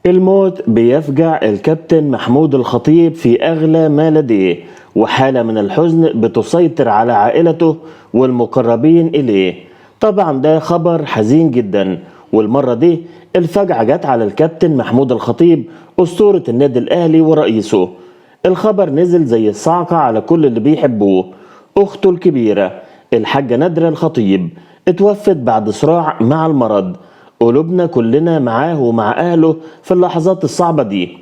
الموت بيفجع الكابتن محمود الخطيب في أغلى ما لديه، وحالة من الحزن بتسيطر على عائلته والمقربين إليه. طبعا ده خبر حزين جدا، والمرة دي الفجعة جت على الكابتن محمود الخطيب أسطورة النادي الأهلي ورئيسه. الخبر نزل زي الصاعقة على كل اللي بيحبوه. أخته الكبيرة الحاجة نادرة الخطيب اتوفت بعد صراع مع المرض. قلوبنا كلنا معاه ومع أهله في اللحظات الصعبة دي.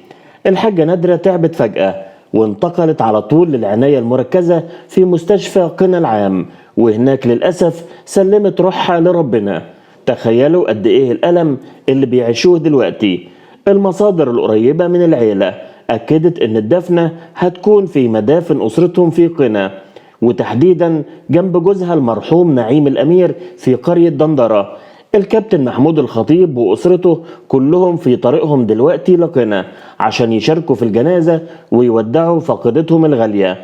الحاجة نادرة تعبت فجأة وانتقلت على طول للعناية المركزة في مستشفى قنا العام، وهناك للأسف سلمت روحها لربنا. تخيلوا قد إيه الألم اللي بيعيشوه دلوقتي. المصادر القريبة من العيلة أكدت إن الدفنة هتكون في مدافن أسرتهم في قنا، وتحديدا جنب جوزها المرحوم نعيم الأمير في قرية دندرة. الكابتن محمود الخطيب وأسرته كلهم في طريقهم دلوقتي لقنا عشان يشاركوا في الجنازة ويودعوا فقدتهم الغالية.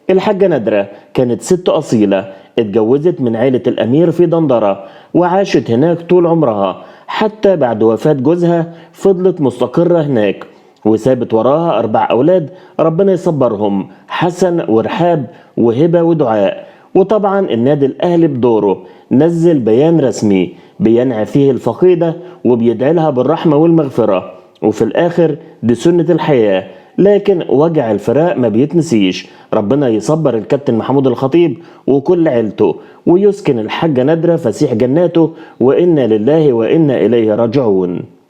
الحاجة نادرة كانت ست أصيلة، اتجوزت من عيلة الأمير في دندرة وعاشت هناك طول عمرها، حتى بعد وفاة جوزها فضلت مستقرة هناك، وسابت وراها 4 أولاد ربنا يصبرهم: حسن ورحاب وهبة ودعاء. وطبعا النادي الأهلي بدوره نزل بيان رسمي بينعي فيه الفقيدة وبيدعي لها بالرحمة والمغفرة. وفي الآخر دي سنة الحياة، لكن وجع الفراق ما بيتنسيش. ربنا يصبر الكابتن محمود الخطيب وكل عيلته، ويسكن الحاجة نادرة فسيح جناته، وإنا لله وإنا إليه راجعون.